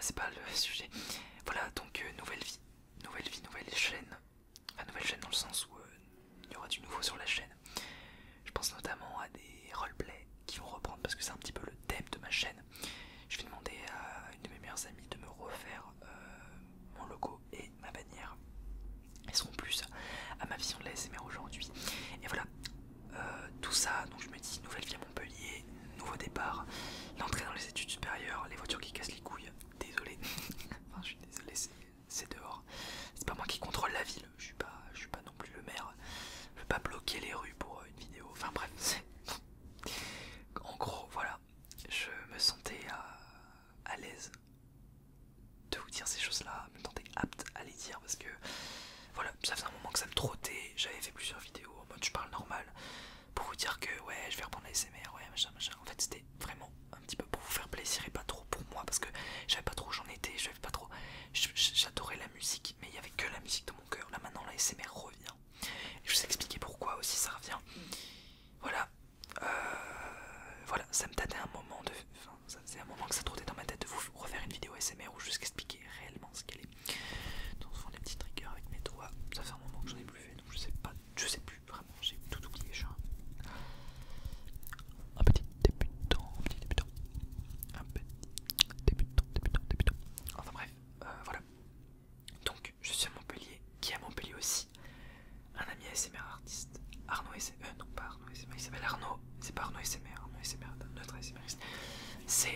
c'est pas le sujet. Voilà, donc nouvelle vie, nouvelle chaîne. Enfin, nouvelle chaîne dans le sens où il y aura du nouveau sur la chaîne. Je pense notamment à des roleplays qui vont reprendre parce que c'est un petit peu le thème de ma chaîne. Je vais demander à une de mes meilleures amies de me refaire mon logo et ma bannière. Elles seront plus à ma vision de la SMR aujourd'hui. Et voilà, tout ça, donc je me dis nouvelle vie à Montpellier, nouveau départ, l'entrée dans les études supérieures, les voitures qui cassent les couilles, désolé. Enfin, je suis désolé, c'est dehors. C'est pas moi qui contrôle la ville, je suis pas non plus le maire. Je vais pas bloquer les rues pour une vidéo. Enfin bref, en gros, voilà, je me sentais à l'aise de vous dire ces choses-là, me sentais apte à les dire parce que voilà, ça faisait un moment que ça me trottait. J'avais fait plusieurs vidéos en mode je parle normal pour vous dire que ouais, je vais reprendre la SMR, ouais, machin. En fait, c'était vraiment un petit peu pour vous faire plaisir et pas trop pour moi parce que j'avais pas trop, j'en étais, j'avais pas trop. J'adorais la musique, mais il y avait que la musique dans mon cœur. Là maintenant, la SMR revient. Et je vous ai expliqué pourquoi aussi ça revient. Voilà, voilà, ça me tâtait un moment de. Enfin, ça faisait un moment que ça trottait dans ma tête de vous refaire une vidéo SMR où je vous expliquais réellement ce qu'elle est. Donc, on fait des petits triggers avec mes doigts. Ça fait un moment que j'en ai plus fait, donc je sais pas, je sais plus vraiment, j'ai tout oublié. Je suis un petit débutant, un petit débutant, un petit débutant. Enfin bref, voilà. Donc, je suis à Montpellier, qui est à Montpellier aussi. Un ami ASMR artiste, Arnaud SMR, non pas Arnaud SMR, il s'appelle Arnaud, c'est pas Arnaud SMR, Arnaud SMR, notre ASMRiste, c'est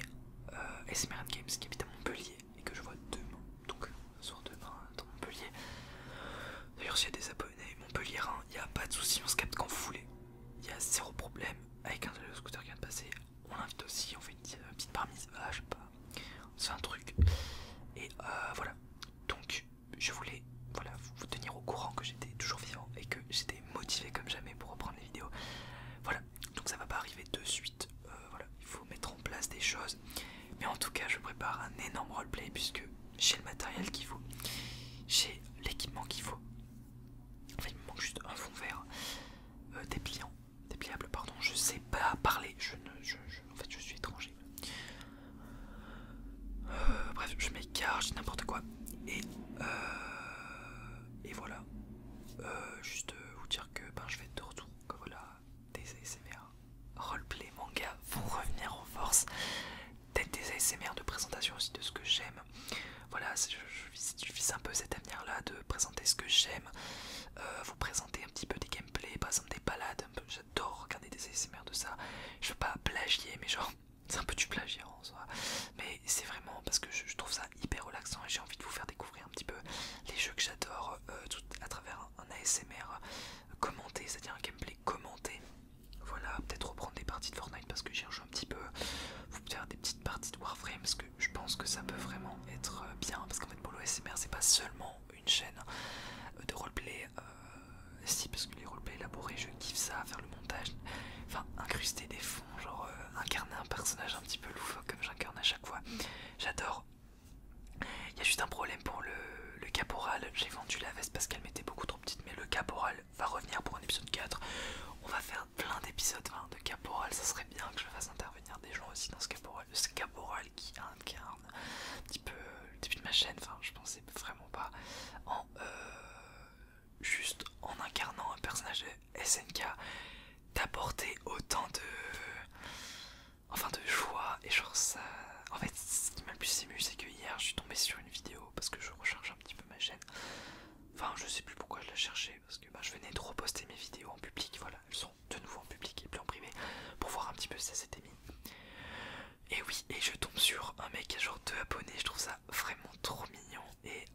SMR Games qui habite à Montpellier et que je vois demain, donc ce soir demain dans Montpellier. D'ailleurs, s'il y a des abonnés montpelliérains, il n'y a pas de souci, on se capte quand vous voulez, il y a zéro problème avec un scooter qui vient de passer, on l'invite aussi, on fait une petite parmise, je sais pas, c'est un truc, et voilà, donc je voulais voilà, vous tenir au courant que j'étais toujours vivant et que j'étais motivé comme jamais pour reprendre les vidéos. Voilà, donc ça va pas arriver de suite, voilà, il faut mettre en place des choses. Mais en tout cas, je prépare un énorme roleplay puisque j'ai le matériel qu'il faut, j'ai l'équipement qu'il faut. Enfin, il me manque juste un fond vert, dépliable, pardon, je sais pas parler, en fait, je suis étranger. Bref, je m'écarte, je dis n'importe quoi. Et voilà. Juste vous dire que je vais être de retour. Que voilà, des ASMR roleplay manga vont revenir en force. Peut-être des ASMR de présentation aussi de ce que j'aime. Voilà, je vise un peu cet avenir là de présenter ce que j'aime. Vous présenter un petit peu des gameplays, par exemple des balades. J'adore regarder des ASMR de ça. Je veux pas plagier, mais genre c'est un peu du plagiat en soi, mais c'est vraiment parce que je trouve ça hyper relaxant et j'ai envie de vous faire découvrir un petit peu les jeux que j'adore tout à travers un ASMR commenté, c'est-à-dire un gameplay commenté. Voilà, peut-être reprendre des parties de Fortnite parce que j'y rejoue un petit peu, vous faire des petites parties de Warframe parce que je pense que ça peut vraiment être bien parce qu'en fait Polo ASMR c'est pas seulement une chaîne de roleplay, si parce que les roleplays élaborés je kiffe ça, faire le montage, enfin incruster des fonds, genre incarner un personnage un petit peu loufoque comme j'incarne à chaque fois, j'adore. Il y a juste un problème pour le caporal, j'ai vendu la veste parce qu'elle m'était beaucoup trop petite, mais le caporal va revenir pour un épisode 4. On va faire plein d'épisodes de caporal, ça serait bien que je fasse intervenir des gens aussi dans ce caporal qui incarne un petit peu le début de ma chaîne, enfin je pensais vraiment pas en juste en incarnant un personnage de SNK d'apporter autant de joie et genre ça. En fait, ce qui m'a le plus ému, c'est que hier je suis tombé sur une vidéo parce que je recharge un petit peu ma chaîne. Enfin, je sais plus pourquoi je la cherchais parce que je venais de reposter mes vidéos en public. Voilà, elles sont de nouveau en public et plus en privé pour voir un petit peu si ça s'était mis. Et oui, et je tombe sur un mec qui a genre 2 abonnés. Je trouve ça vraiment trop mignon et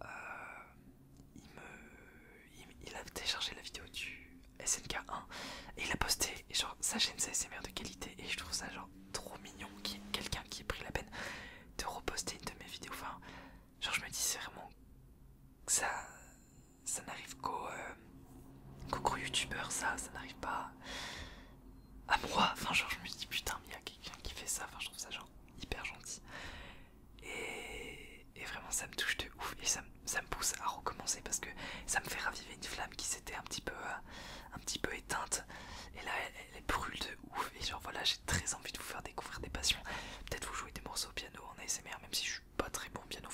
il a téléchargé la vidéo du SNK1 et il a posté et genre sa chaîne ASMR de qualité et je trouve ça genre trop mignon qu'il y ait quelqu'un qui ait pris la peine de reposter une de mes vidéos. Enfin, genre je me dis c'est vraiment que ça n'arrive qu'aux gros youtubeurs, ça n'arrive pas à moi. Enfin genre je me dis putain mais il y a quelqu'un qui fait ça, enfin je trouve ça genre hyper gentil et vraiment ça me touche de ouf et ça me pousse à recommencer parce que ça me fait raviver une flamme qui s'était un petit peu éteinte et là elle brûle de ouf et genre voilà j'ai très envie de vous faire découvrir des passions, peut-être vous jouer des morceaux au piano en ASMR même si je suis pas très bon au piano,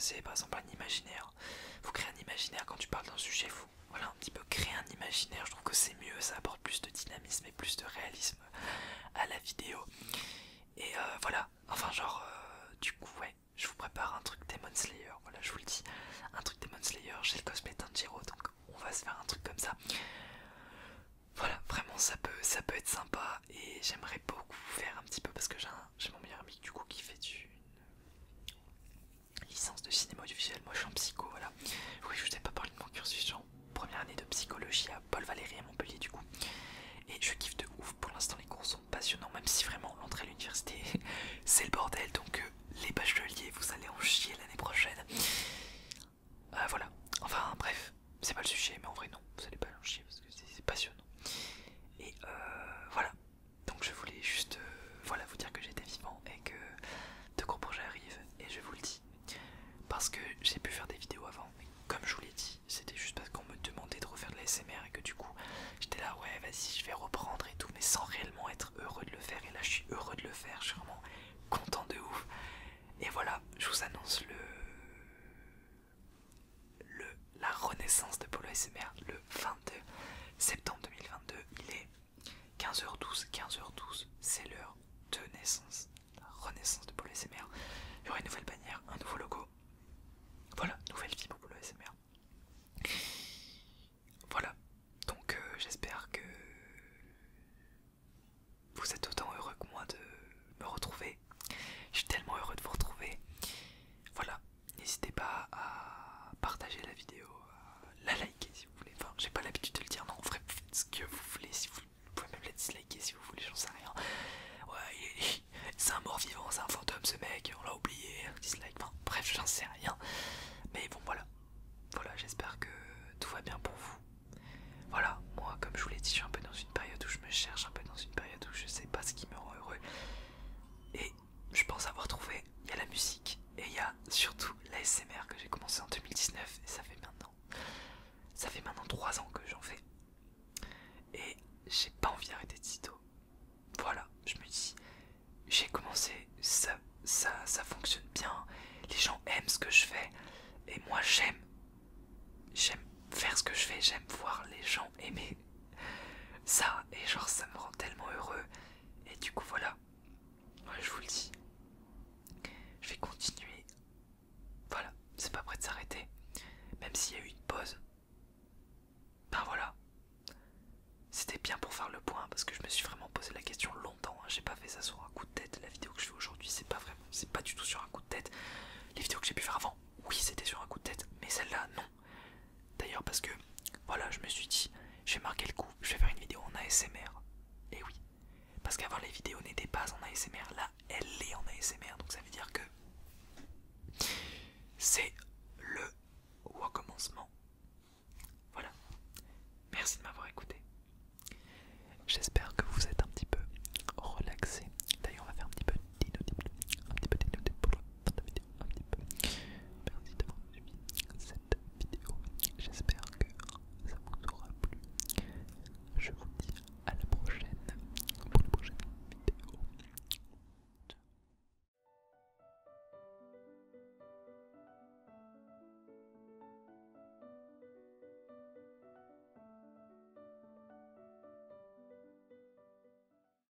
c'est par exemple un imaginaire. Faut créer un imaginaire quand tu parles d'un sujet, faut voilà, un petit peu créer un imaginaire. Je trouve que c'est mieux, ça apporte plus de dynamisme et plus de réalisme à la vidéo. Et voilà, enfin genre, du coup ouais, je vous prépare un truc Demon Slayer, voilà je vous le dis, un truc Demon Slayer, j'ai le cosplay Tanjiro, donc on va se faire un truc comme ça. Voilà, vraiment ça peut être sympa et j'aimerais beaucoup faire un petit peu parce que j'ai mon meilleur ami du coup qui fait une licence de cinéma audiovisuel, moi je suis en psycho, voilà. Oui, je vous ai pas parlé de mon cursus, je suis en première année de psychologie à Paul Valéry à Montpellier du coup. Et je kiffe de ouf, pour l'instant les cours sont passionnants, même si vraiment l'entrée à l'université c'est le bordel, donc les bacheliers vous allez en chier l'année prochaine. Voilà, enfin bref, c'est pas le sujet, mais en vrai non, vous allez pas en chier parce que c'est passionnant. Et voilà, donc je voulais juste voilà, vous dire que j'étais vivant et que de gros projets arrivent, et je vous le dis, parce que j'ai pu faire des vidéos avant, mais comme je vous l'ai dit, c'était juste parce qu'on me demandait de refaire de la SMR et que du coup j'étais là, ouais vas-y je vais reprendre et tout, mais sans réellement être heureux de le faire. Et là je suis heureux de le faire, je suis vraiment content de ouf. Et voilà, je vous annonce la renaissance de Polo SMR le 22 septembre 2022. Il est 15h12, 15h12, c'est l'heure de naissance, la renaissance de Polo SMR. Il y aura une nouvelle bannière, un nouveau logo. Voilà, nouvelle vie pour Polo SMR. Voilà, donc j'espère que vous êtes autant heureux que moi de me retrouver. Je suis tellement heureux de vous retrouver. Voilà, n'hésitez pas à partager la vidéo, à la liker si vous voulez. Enfin, j'ai pas l'habitude de le dire, non, en vrai, faites ce que vous voulez. Si vous pouvez même la disliker si vous voulez, j'en sais rien. Ouais, c'est un mort-vivant, c'est un fantôme ce mec, on l'a oublié, dislike, enfin, bref, j'en sais rien. Mais bon, voilà. Voilà, j'espère que tout va bien pour vous. Voilà, moi, comme je vous l'ai dit, je suis un peu dans une période où je me cherche, un peu dans une période où je sais pas ce qui me rend heureux. Et je pense avoir trouvé, il y a la musique et il y a surtout l'ASMR que j'ai commencé en 2019 et ça fait maintenant 3 ans que j'en fais. Et j'ai pas envie d'arrêter de sitôt. Voilà, je me dis, j'ai commencé, ça fonctionne bien, les gens aiment ce que je fais et moi j'aime faire ce que je fais, j'aime voir les gens aimer ça et genre ça me rend tellement heureux. Et du coup voilà, ouais, je vous le dis, je vais continuer. Voilà, c'est pas prêt de s'arrêter, même s'il y a eu une pause. Ben voilà, c'était bien pour faire le point parce que je me suis vraiment posé la question longtemps, hein. J'ai pas fait ça sur un coup de tête. La vidéo que je fais aujourd'hui, c'est pas du tout sur un coup de tête. Les vidéos que j'ai pu faire avant, oui, c'était sur un coup de tête, mais celle-là, non. D'ailleurs, parce que voilà, je me suis dit, je vais marquer le coup, je vais faire une vidéo en ASMR. Et oui, parce qu'avant les vidéos n'étaient pas en ASMR. Là,